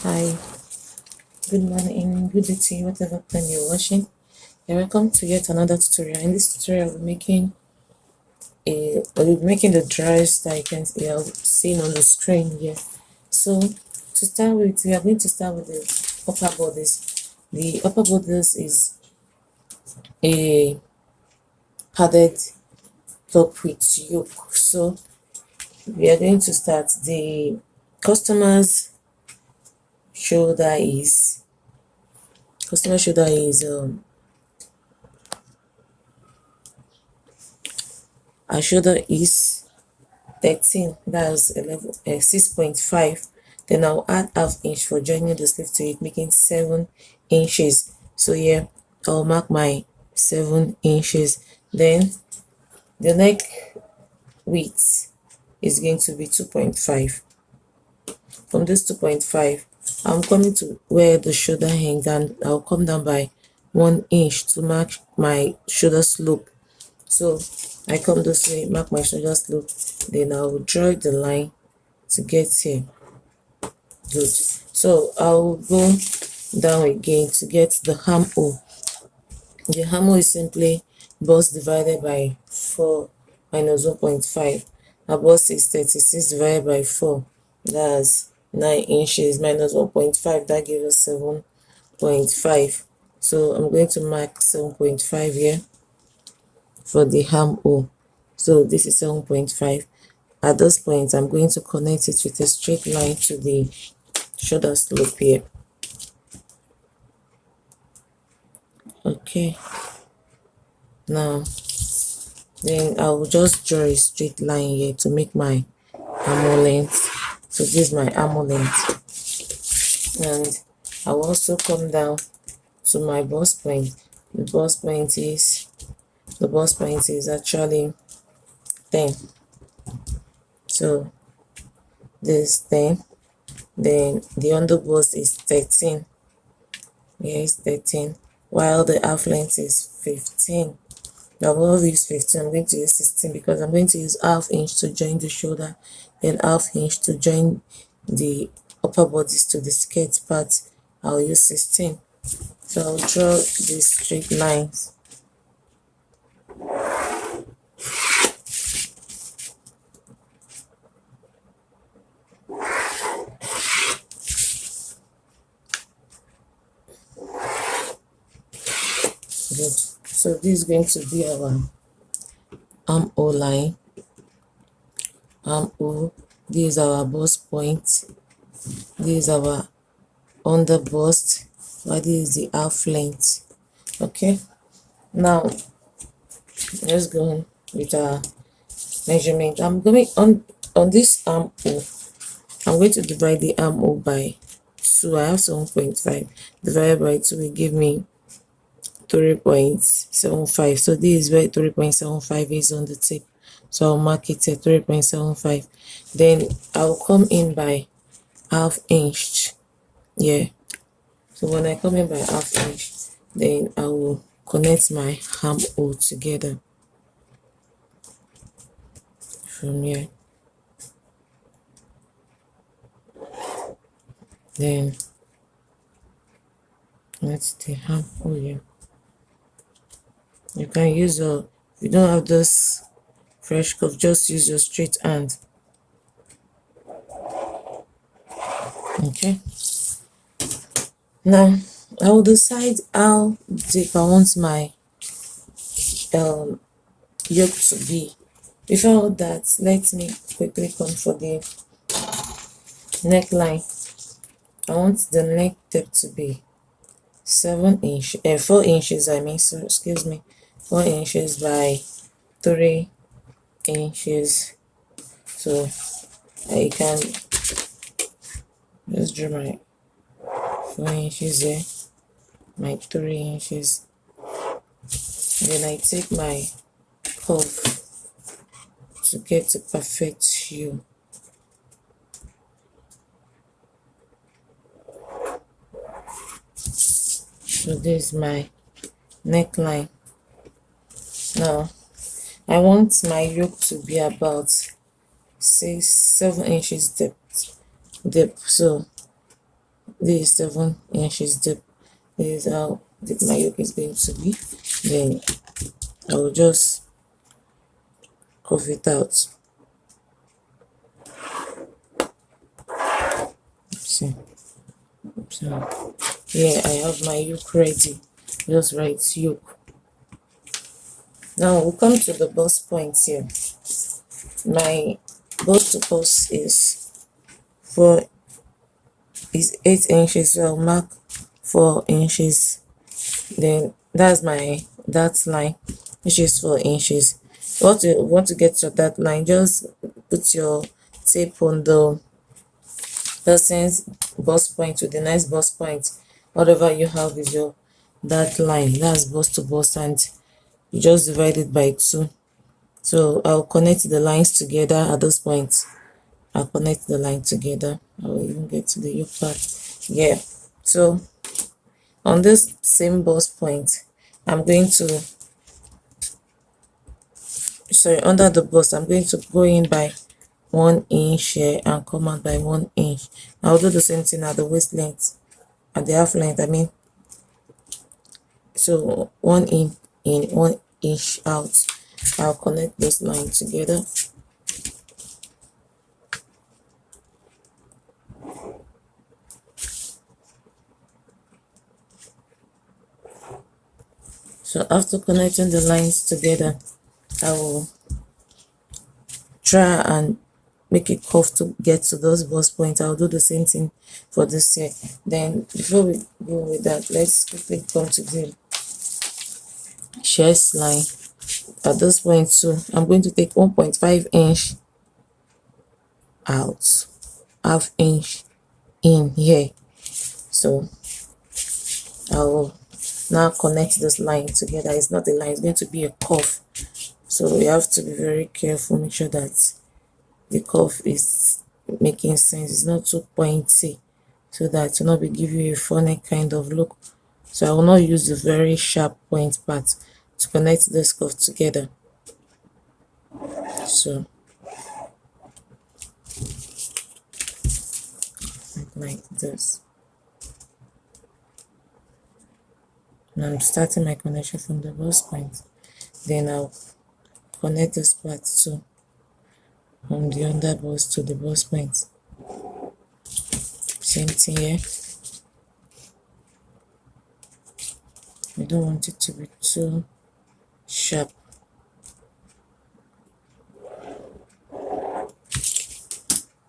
Hi, good morning, good day to you, whatever time you're watching. You're welcome to yet another tutorial. In this tutorial, we'll be making the drawers that you're seeing on the screen here. So to start with, we are going to start with the upper bodice. The upper bodice is a padded top with yoke. So we are going to start. The customer's shoulder is customer shoulder is our shoulder is 13, that's 6.5. Then I'll add half inch for joining the sleeve to it, making 7 inches. So here I'll mark my 7 inches. Then the neck width is going to be 2.5. From this 2.5, I'm coming to where the shoulder hangs, and I'll come down by 1 inch to mark my shoulder slope. So I come this way, mark my shoulder slope, then I will draw the line to get here. Good. So I'll go down again to get the armhole. The armhole is simply bust divided by 4 minus 1.5. Our bust is 36 divided by 4. That's 9 inches minus 1.5. That gives us 7.5. So I'm going to mark 7.5 here for the armhole. So this is 7.5. At this point, I'm going to connect it with a straight line to the shoulder slope here. Okay. Now, then I will just draw a straight line here to make my armhole length. So this is my armhole length. And I will also come down to my bust point. The bust point is actually 10. So this 10. Then the under bust is 13. Here is 13. While the half length is 15. Now, I will use 15. I'm going to use 16 because I'm going to use half inch to join the shoulder, then half inch to join the upper bodice to the skirt part. I'll use 16. So I'll draw these straight lines. Good. So this is going to be our armhole line. Armhole. This is our bust point. This is our under bust. While this is the half length. Okay. Now let's go on with our measurement. I'm going on this armhole. I'm going to divide the armhole by 2. I have 7.5 divided by 2 will give me 3.75. So this is where 3.75 is on the tip. So I'll mark it at 3.75. Then I'll come in by half inch. Yeah. So when I come in by half inch, then I will connect my armhole together from here. Then that's the armhole here. You can use if you don't have this fresh cuff, just use your straight hand. Okay. Now I will decide how deep I want my yoke to be. Before that, let me quickly come for the neckline. I want the neck depth to be 4 inches. So excuse me, 4 inches by 3 inches. So I can just draw my 4 inches here, my 3 inches. Then I take my curve to get a perfect hue. So this is my neckline. Now I want my yoke to be about 7 inches depth. So this is 7 inches deep. This is how deep my yoke is going to be. Then I will just curve it out. See, so here I have my yoke ready. Just write yoke. Now we'll come to the bust point here. My bust to bust is 8 inches, so I'll mark 4 inches. Then that's my that line, which is 4 inches. What you want to get to that line, just put your tape on the person's bust point with the next bust point. Whatever you have is your that line. That's bust to bust, and you just divide it by 2. So I'll connect the lines together at this point. I'll connect the line together. I'll even get to the yoke part. Yeah. So on this same bust point, I'm going to, under the bust, I'm going to go in by 1 inch here and come out by 1 inch. I'll do the same thing at the waist length, at the half length, I mean. So 1 in, 1 inch out. I'll connect this line together. So after connecting the lines together, I will try and make it curve to get to those bust points. I'll do the same thing for this here. Then before we go with that, let's quickly come to the chest line. At this point too, I'm going to take 1.5 inch out, half inch in here. So I'll now connect this line together. It's not a line, it's going to be a curve. So we have to be very careful, make sure that the curve is making sense. It's not too pointy, so that it will not be give you a funny kind of look. So I will not use the very sharp point part to connect this curve together. So like this. Now I'm starting my connection from the bust point. Then I'll connect this part too, from the under bust to the bust point. Same thing here. I don't want it to be too sharp.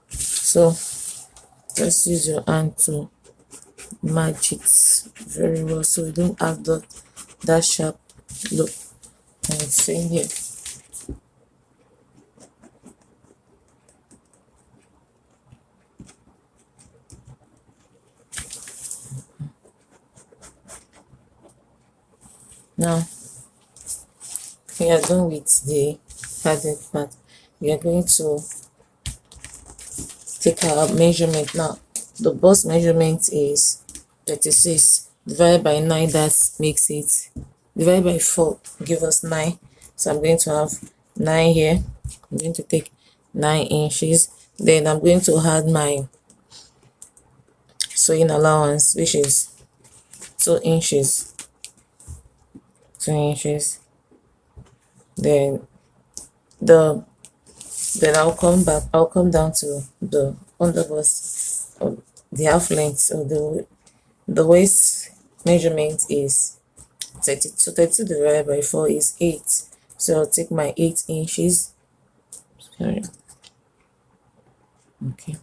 So just use your hand to match it very well, so you don't have that sharp look. And it's same here. Now we are done with the padded part. We are going to take our measurement. Now the bust measurement is 36 divided by 9. That makes it, divided by 4 give us 9. So I'm going to have 9 here. I'm going to take 9 inches. Then I'm going to add my sewing allowance, which is 2 inches. 2 inches. Then I'll come down to the underbust of the half length. So the waist measurement is 32. So 32 divided by 4 is 8. So I'll take my 8 inches. Sorry. Okay.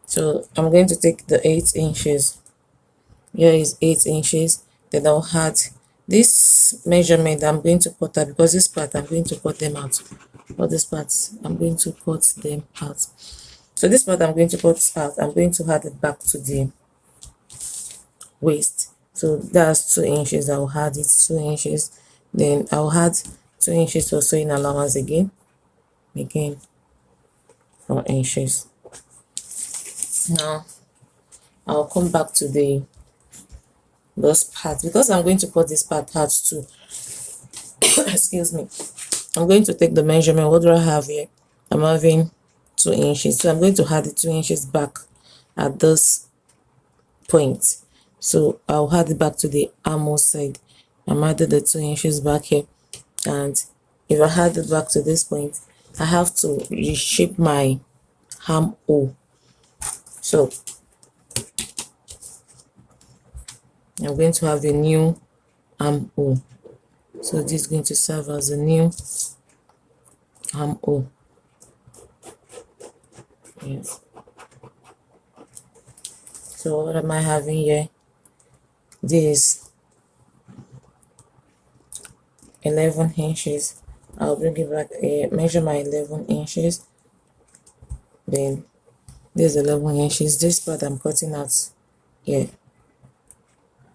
So I'm going to take the 8 inches. Here is 8 inches. Then I'll add this measurement. I'm going to cut out, because this part I'm going to cut them out. All these parts I'm going to cut them out. So this part I'm going to cut out. I'm going to add it back to the waist. So that's 2 inches. I'll add it 2 inches. Then I'll add 2 inches for sewing allowance again. 4 inches. Now I'll come back to the bust part, because I'm going to cut this part out too. Excuse me. I'm going to take the measurement. What do I have here? I'm having 2 inches. So I'm going to add the 2 inches back at this point. So I'll add it back to the armhole side. I'm adding the 2 inches back here, and if I add it back to this point, I have to reshape my armhole. So I'm going to have a new armhole. So this is going to serve as a new armhole. Yes. So what am I having here? This 11 inches. I'll bring it back, measure my 11 inches. Then this 11 inches. This part I'm cutting out here.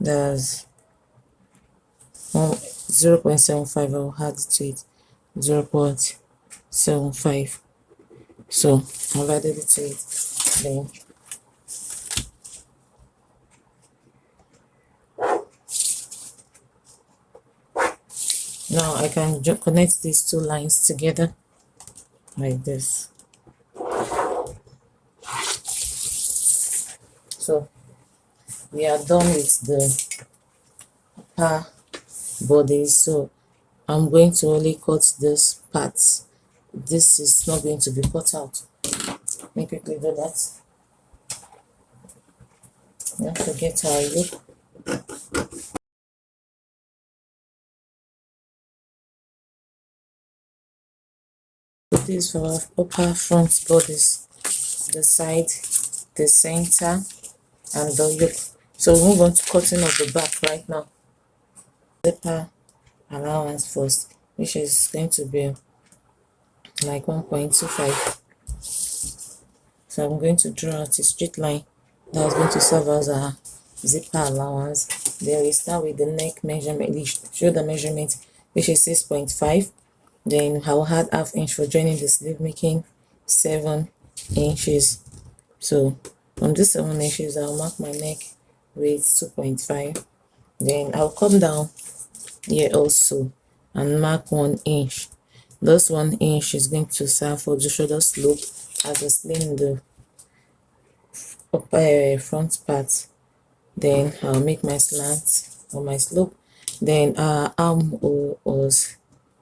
There's 0.75. I'll add to it 0.75. So I've added it to it. Then now I can connect these 2 lines together like this. So we are done with the upper body. So I'm going to only cut this part. This is not going to be cut out. Let me quickly do that. Don't forget how I look. This is for our upper front bodies, the side, the center, and the yoke. So we'll move on to cutting of the back right now. Zipper allowance first, which is going to be like 1.25. So I'm going to draw out a straight line that's going to serve as a zipper allowance. Then we start with the neck measurement, the shoulder measurement, which is 6.5. Then I'll add half inch for joining the sleeve, making 7 inches. So from this 7 inches, I'll mark my neck with 2.5. Then I'll come down here also and mark 1 inch. This 1 inch is going to serve for the shoulder slope as a sling in the upper front part. Then I'll make my slant or my slope. Then our armhole was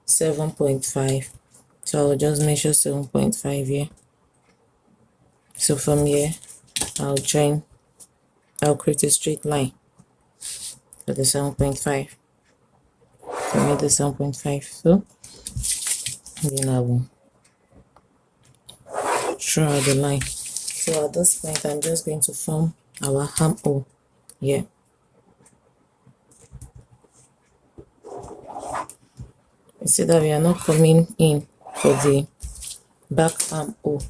7.5. So I'll just measure 7.5 here. So from here, I'll create a straight line for the 7.5. So I made the 7.5. So then I will draw out the line. So at this point, I'm just going to form our armhole here. You see that we are not coming in for the back armhole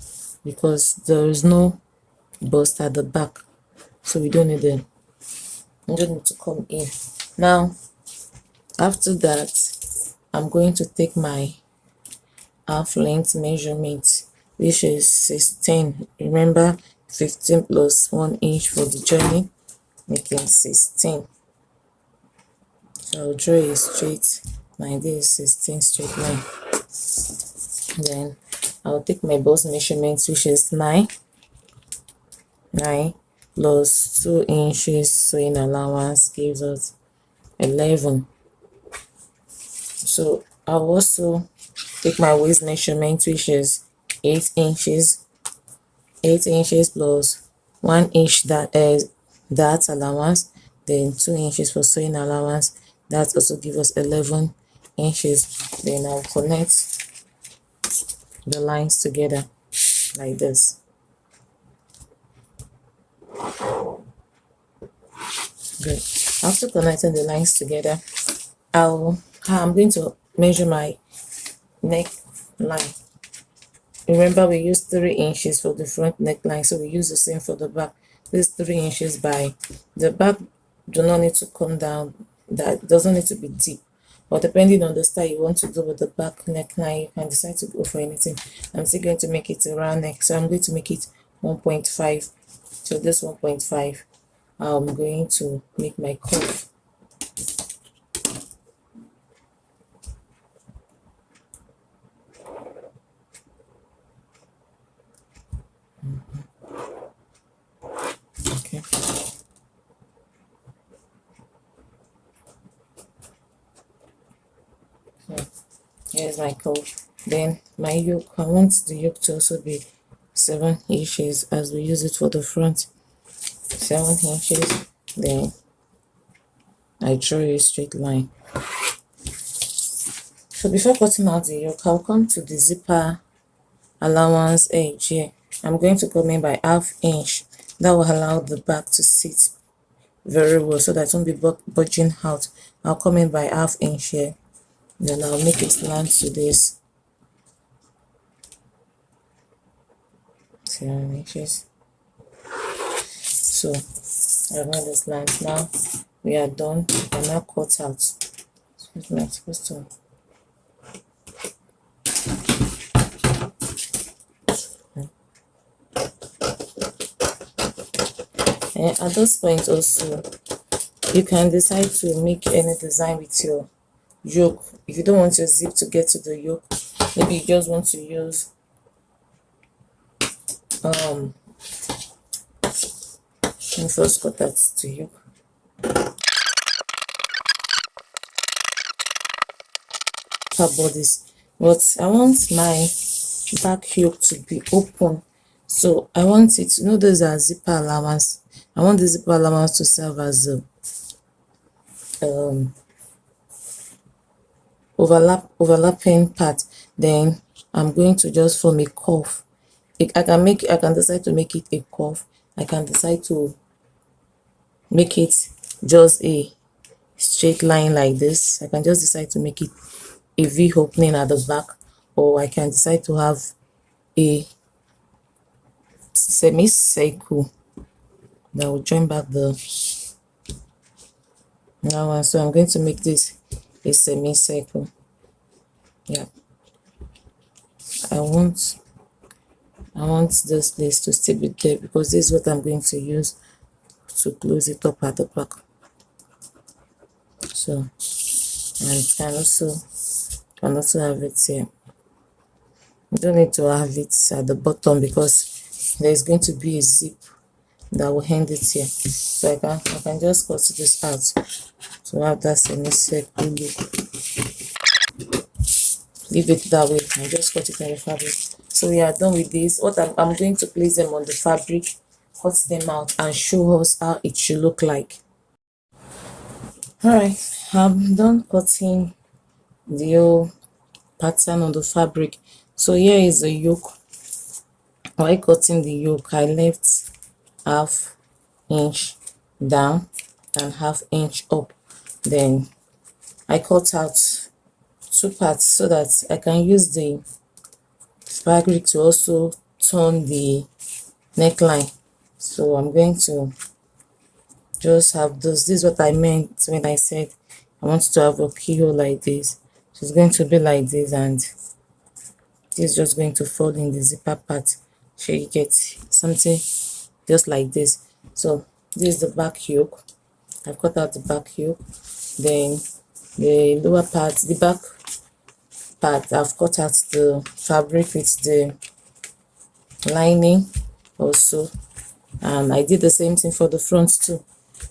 because there is no bust at the back, so we don't need to come in. Now after that, I'm going to take my half length measurement, which is 16. Remember, 15 plus 1 inch for the joining, making 16. So I'll draw a straight line. This is 16 straight line. Then I'll take my bust measurement, which is 9 plus 2 inches sewing allowance gives us 11. So I'll also take my waist measurement, which is 8 inches. 8 inches plus 1 inch that allowance, then 2 inches for sewing allowance. That also gives us 11 inches. Then I'll connect the lines together like this. Good. After connecting the lines together, I'm going to measure my neck line. Remember, we used 3 inches for the front neckline, so we use the same for the back. This 3 inches by the back do not need to come down, that doesn't need to be deep, but depending on the style you want to do with the back neckline, you can decide to go for anything. I'm still going to make it a round neck, so I'm going to make it 1.5. So this 1.5, I'm going to make my cuff. Okay. Here's my curve. Then my yoke, I want the yoke to also be 7 inches as we use it for the front. 7 inches. Then I draw a straight line. So before cutting out the yoke, I'll come to the zipper allowance edge here. I'm going to come in by 1/2 inch. That will allow the back to sit very well so that it won't be budging out. I'll come in by 1/2 inch here. Then I'll make it slant to this 7 inches. So I've made this line. Now we are done. We can now cut out. Excuse me, I'm supposed to. And at this point also, you can decide to make any design with your yoke. If you don't want your zip to get to the yoke, maybe you just want to use let me first cut that to yoke. Bodies, but I want my back yoke to be open, so I want it, those are zipper allowance. I want the zipper allowance to serve as a overlapping part. Then I'm going to just form a curve. I can decide to make it a curve. I can decide to make it just a straight line like this. I can just decide to make it a V opening at the back, or I can decide to have a semicircle that will join back the now one. So I'm going to make this a semicircle. Yeah, I want this place to still be there because this is what I'm going to use to close it up at the back. So, and can also have it here. You don't need to have it at the bottom because there's going to be a zip that will end it here. So I can just cut this out to have that semicircle look. Leave it that way and just cut it on the fabric. So we are done with this. What I'm going to place them on the fabric, cut them out, and show us how it should look like. Alright, I'm done cutting the whole pattern on the fabric. So here is the yoke. While cutting the yoke, I left 1/2 inch down and 1/2 inch up. Then I cut out 2 parts so that I can use the fabric to also turn the neckline. So I'm going to just have this is what I meant when I said I want to have a keyhole like this. So it's going to be like this, and this is just going to fall in the zipper part, so you get something just like this. So this is the back yoke. I've cut out the back yoke. Then the lower part, the back part, I've cut out the fabric with the lining also, and I did the same thing for the front too.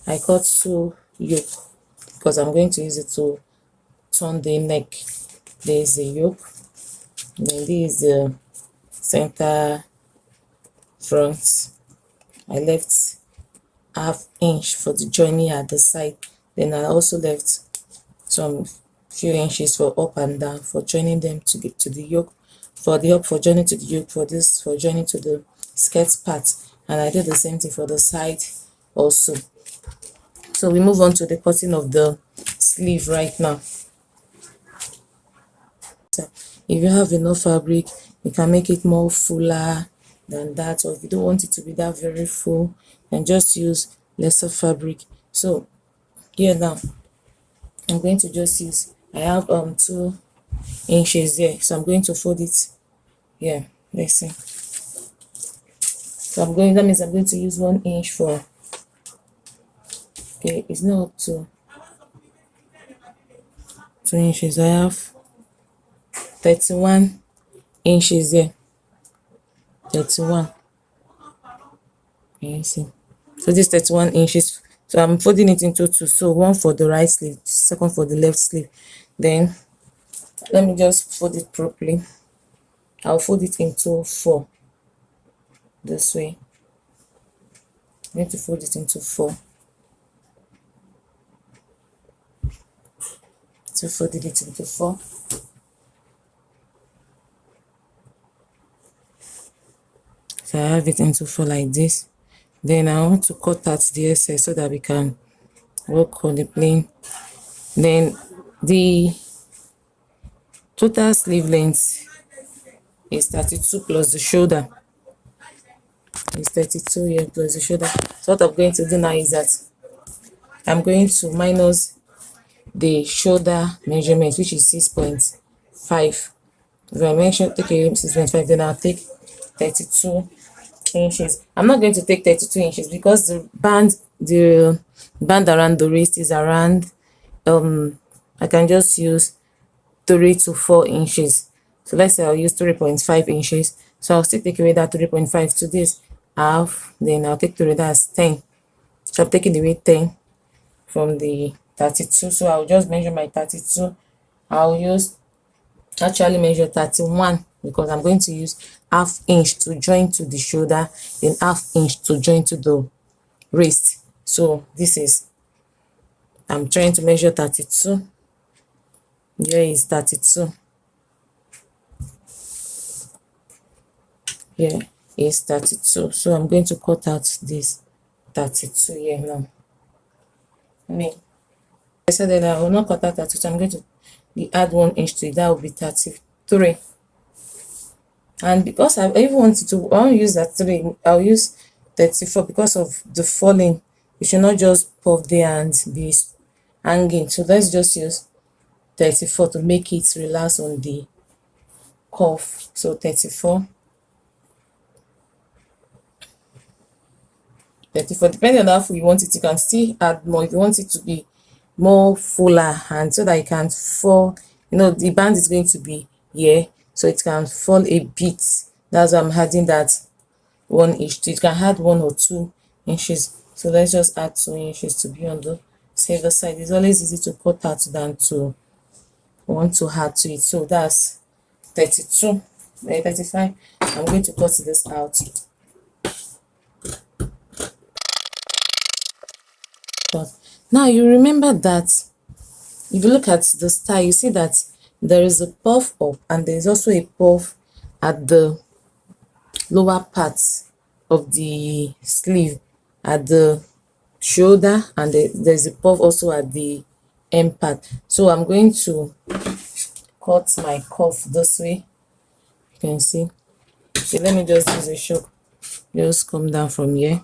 I cut 2 yoke because I'm going to use it to turn the neck. There is the yoke, then this is the center front. I left 1/2 inch for the joining at the side. Then I also left some few inches for up and down for joining them to get to the yoke, for the up for joining to the yoke, for this for joining to the skirt part. And I did the same thing for the side also. So we move on to the cutting of the sleeve right now. If you have enough fabric, you can make it more fuller than that, or if you don't want it to be that very full, then just use lesser fabric. So here now I'm going to just use, I have 2 inches there, so I'm going to fold it here. Let's see. So that means I'm going to use 1 inch for, okay, it's not up to 2 inches. I have 31 inches there. 31. Can you see? So this 31 inches. So I'm folding it into 2. So one for the right sleeve, second for the left sleeve. Then Let me just fold it properly. I'll fold it into 4 this way. I'm going to fold it into 4. So folded it into 4. So I have it into 4 like this. Then I want to cut out the excess so that we can work on the plain. Then the total sleeve length is 32 plus the shoulder. It's 32 here plus the shoulder. So what I'm going to do now is that I'm going to minus the shoulder measurement, which is 6.5. If I mention take a 6.5, then I'll take 32 inches. I'm not going to take 32 inches because the band around the wrist is around I can just use 3 to 4 inches. So let's say I'll use 3.5 inches. So I'll still take away that 3.5 to this half, then I'll take away that's 10. So I'm taking away 10 from the 32. So I'll just measure my 32. I'll use actually measure 31 because I'm going to use half inch to join to the shoulder, then half inch to join to the wrist. So this is, I'm trying to measure 32. Here is 32. Here is 32. So I'm going to cut out this 32 here now. I said that I will not cut out 32. I'm going to add 1 inch to it. That will be 33. And because I even wanted to, I won't use that 3. I'll use 34 because of the falling. You should not just puff there and be hanging. So let's just use 34 to make it relax on the cuff. So 34. 34, depending on how full you want it, you can still add more if you want it to be more fuller, and so that it can fall, the band is going to be here, so it can fall a bit. That's why I'm adding that 1 inch to it. You can add 1 or 2 inches. So let's just add 2 inches to be on the safer side. It's always easy to cut out than to want to add to it. So that's 32. 35. I'm going to cut this out. Now you remember that if you look at the style, you see that there is a puff up and there is also a puff at the lower part of the sleeve, at the shoulder, and there's a puff also at the end part. So I'm going to cut my cuff this way. You can see. So let me just use a shock. Just come down from here.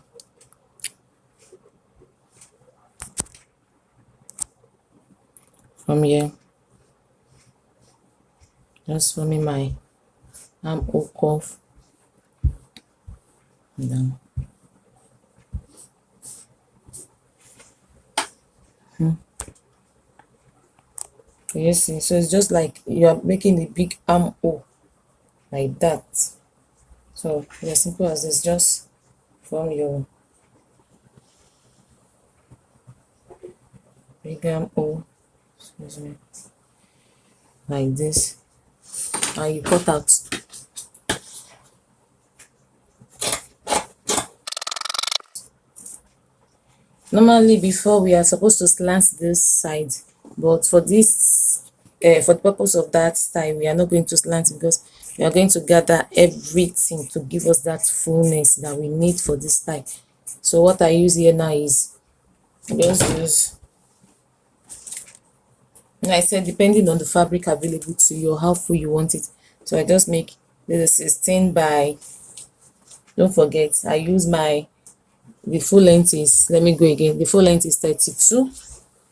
From here, just forming my armhole cuff down. You see, so it's just like you are making a big armhole like that. So it's as simple as this. Just form your big armhole, excuse me, like this, and you cut out. Normally before we are supposed to slant this side, but for this for the purpose of that style, we are not going to slant it because we are going to gather everything to give us that fullness that we need for this style. So what I use here now is just use, and I said depending on the fabric available to you or how full you want it. So I just make this 16 by, don't forget I use the full length is, let me go again, the full length is 32.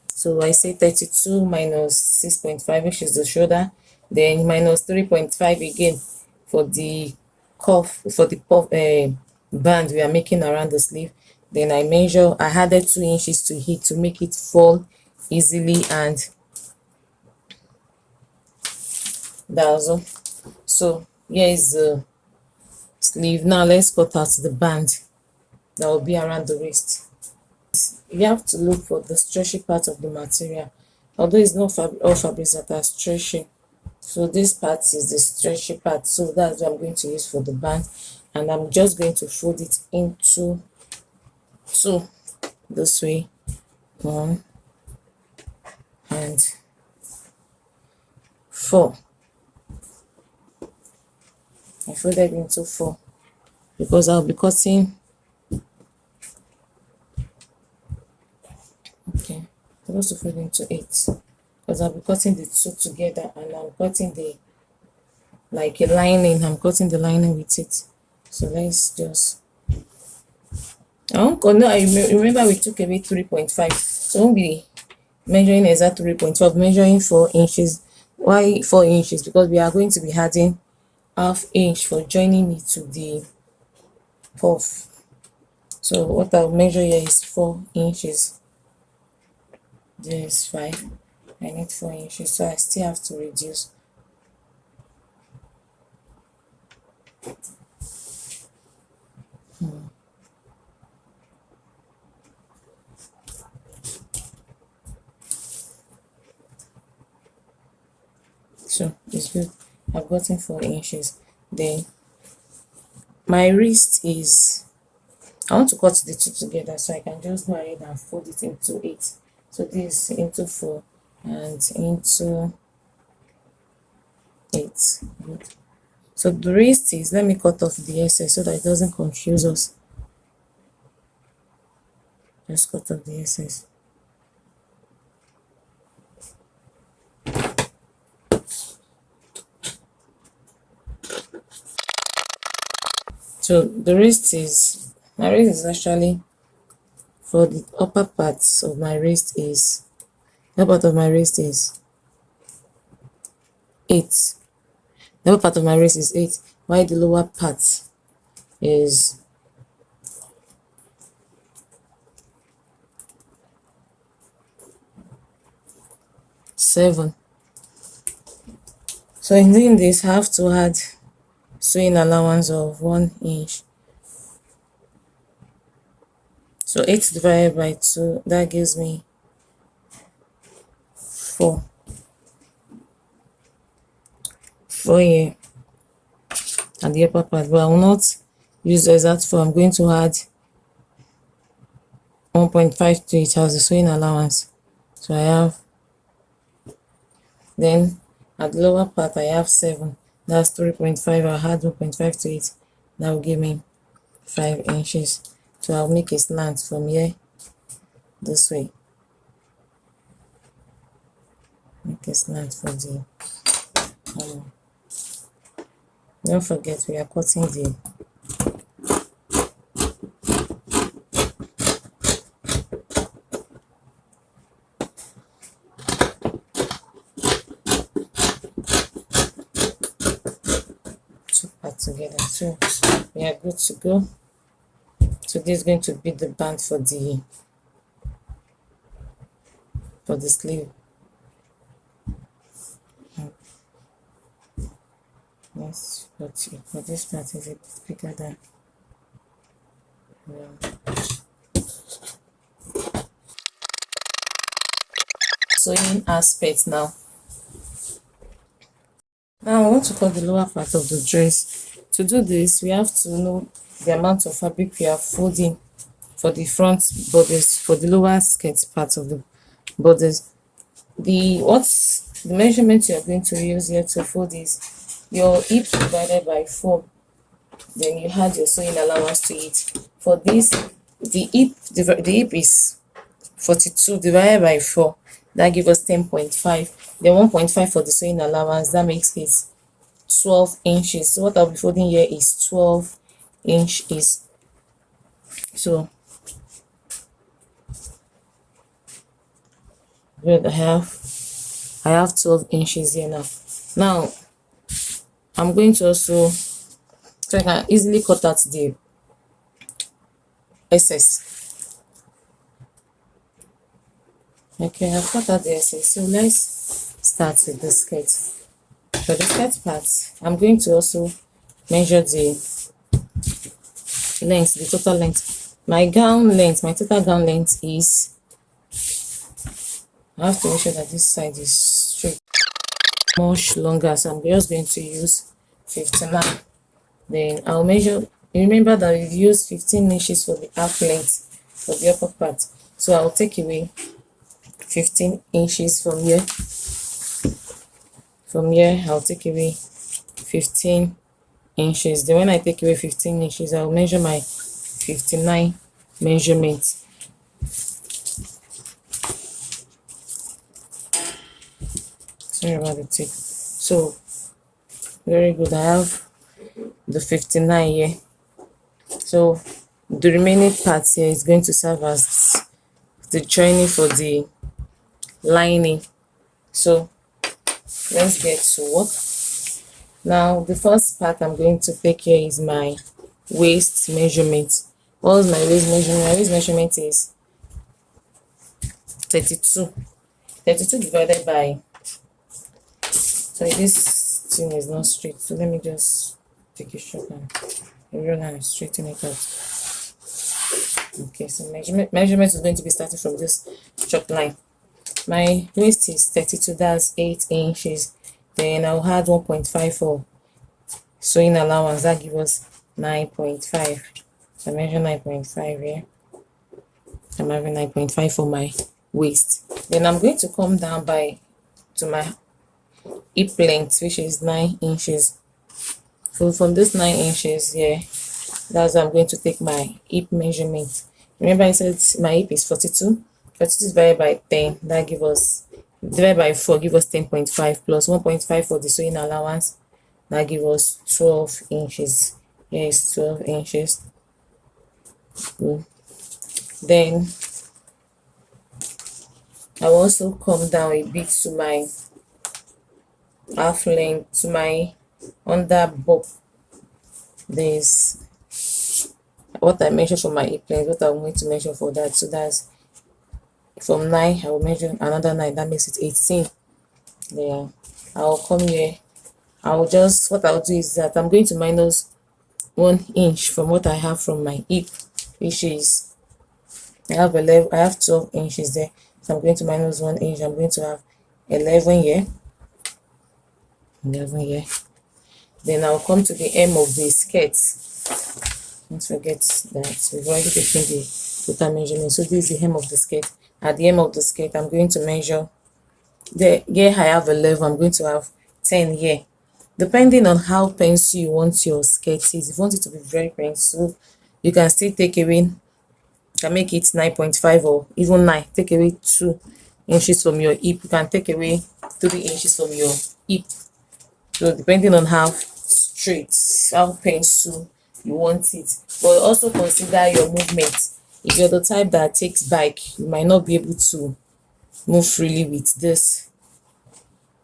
So I say 32 minus 6.5, which is the shoulder, then minus 3.5 again for the cuff, for the puff band we are making around the sleeve. Then I added 2 inches to it to make it fall easily, and that's all. So here is the sleeve. Now let's cut out the band that will be around the waist. You have to look for the stretchy part of the material, although it's not all fabrics that are stretchy. So this part is the stretchy part, so that's what I'm going to use for the band, and I'm just going to fold it into two this way, one and four. I folded into four because I'll be cutting, okay, I'm supposed to fold into eight because I'll be cutting the two together, and I'm cutting the, like a lining, I'm cutting the lining with it. So let's just, no, I remember we took away 3.5, so won't be measuring exact 3.5, measuring 4 inches. Why 4 inches? Because we are going to be adding half inch for joining it to the puff. So what I'll measure here is 4 inches. This is 5. I need 4 inches, so I still have to reduce. So it's good. I've gotten 4 inches. Then my wrist is, I want to cut the two together, so I can just go ahead and fold it into 8. So this into 4 and into 8. Good. So the wrist is, let me cut off the excess so that it doesn't confuse us. Just cut off the excess. So the wrist is, my wrist is actually, for the upper parts of my wrist is, the upper part of my wrist is 8. The upper part of my wrist is 8, while the lower part is 7. So in doing this, I have to add sewing allowance of 1 inch. So 8 divided by 2, that gives me 4. 4 here at the upper part, but I will not use the exact 4. I'm going to add 1.5 to it as the sewing allowance. So I have, then at the lower part I have 7. That's 3.5. I'll add 1.5 to it. That will give me 5 inches. So I'll make a slant from here this way. Make a slant for the don't forget we are cutting the two parts together. So we are good to go. So this is going to be the band for the sleeve. Yes, but for this part is a bit bigger than sewing aspect now. Now I want to cut the lower part of the dress. To do this, we have to know the amount of fabric we are folding for the front bodice, for the lower skirt part of the bodice. What's the measurement you are going to use here to fold is your hip divided by 4. Then you add your sewing allowance to it. For this, the hip is 42 divided by 4. That gives us 10.5. Then 1.5 for the sewing allowance. That makes it 12 inches. So what I'll be folding here is 12 inches. So good, I have 12 inches here now. Now I'm going to also, so I can easily cut out the excess. Okay, I've cut out the excess. So let's start with the skirt. For the skirt part, I'm going to also measure the length, the total length. My gown length, my total gown length is, I have to make sure that this side is straight. much longer, so I'm just going to use 59. Then I'll measure. Remember that we've used 15 inches for the half length for the upper part, so I'll take away 15 inches from here. From here I'll take away 15 inches. Then when I take away 15 inches, I'll measure my 59 measurement. Sorry about the tape. So very good, I have the 59 here. So the remaining part here is going to serve as the joining for the lining. So let's get to work. Now the first part I'm going to take here is my waist measurement. What is my waist measurement? My waist measurement is 32. 32 divided by, sorry, this thing is not straight, so let me just take a short and roll and straighten it out. Okay, so measurement is going to be starting from this chalk line. My waist is 32, that's 8 inches. Then I'll add 1.5 for sewing allowance, that gives us 9.5. So I measure 9.5 here. I'm having 9.5 for my waist. Then I'm going to come down to my hip length, which is 9 inches. So from this 9 inches here, that's how I'm going to take my hip measurement. Remember I said my hip is 42. 42 divided by 10, that gives us, divided by 4 give us 10.5 plus 1.5 for the sewing allowance, that gives us 12 inches. Yes, 12 inches. Good. Then I will also come down a bit to my half length, to my under bump. There's what I measure for my hip length, what I'm going to measure for that. So that's from 9, I will measure another 9, that makes it 18. Then I'll come here. What I'll do is that I'm going to minus 1 inch from what I have from my hip, which is I have 12 inches there. So I'm going to minus 1 inch. I'm going to have 11 here. 11 here. Then I'll come to the hem of the skirt. Don't forget that we've already taken the total measurement. So this is the hem of the skirt. At the hem of the skirt, I'm going to measure. Here I have 11. I'm going to have 10 here. Depending on how pencil you want your skirt is, if you want it to be very pencil, you can still take away, you can make it 9.5 or even 9. Take away 2 inches from your hip. You can take away 3 inches from your hip. So depending on how straight, how pencil you want it. But also consider your movement. If you're the type that takes bike, you might not be able to move freely with this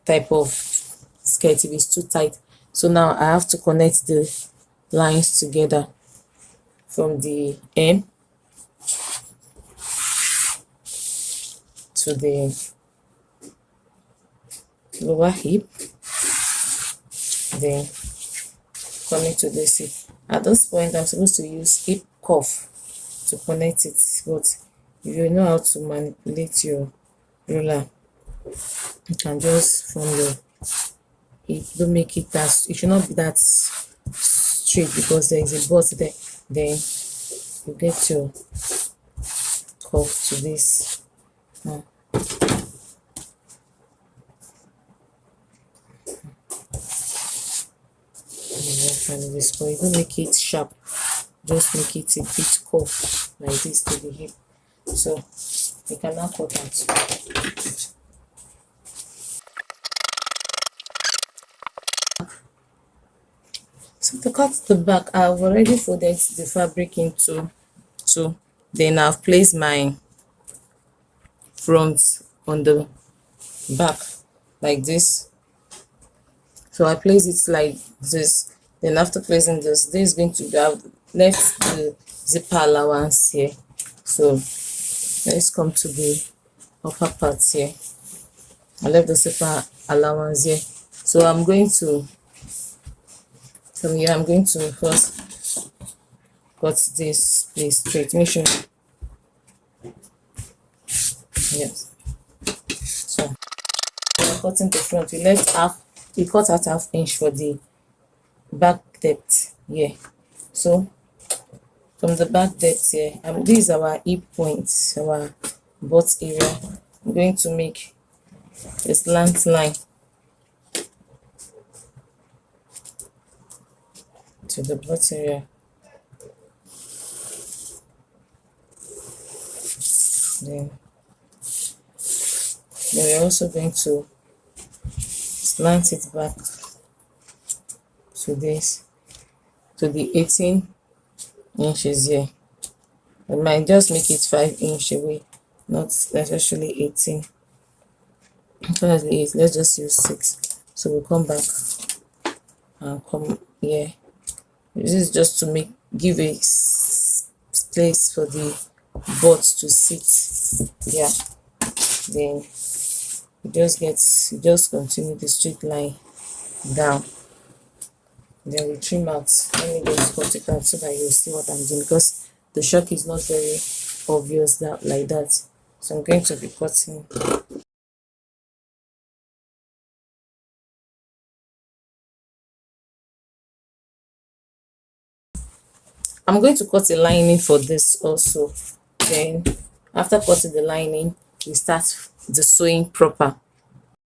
type of skirt if it's too tight. So now I have to connect the lines together from the hem to the lower hip, then coming to this hip. At this point, I'm supposed to use hip cuff to connect it, but if you know how to manipulate your ruler, you can just from your hip, don't make it that, it should not be that straight because there is a butt there. Then you get your cuff to this. Now you don't make it sharp, just make it a bit curve like this to the hip. So you can now cut out. So to cut the back, I've already folded the fabric into two. Then I've placed my front on the back like this. So I place it like this. Then after placing this is going to be, I've left the zipper allowance here. So let's come to the upper part here. I left the zipper allowance here. So I'm going to, from here, I'm going to first cut this place straight. Make sure, yes. So cutting the front, we cut out half inch for the back depth here. So from the back depth here, this is our hip point, our butt area. I'm going to make a slant line to the butt area. Then we're also going to slant it back to this, to the 18 inches here. I might just make it 5 inch away, not necessarily 18. Currently, let's just use 6. So we'll come back and come here. This is just to give a place for the butt to sit. Yeah. Then you just continue the straight line down. Then we trim out. Let me just cut it out so that you'll see what I'm doing, because the shock is not very obvious like that. So I'm going to be cutting. I'm going to cut a lining for this also. Then after cutting the lining, we start the sewing proper.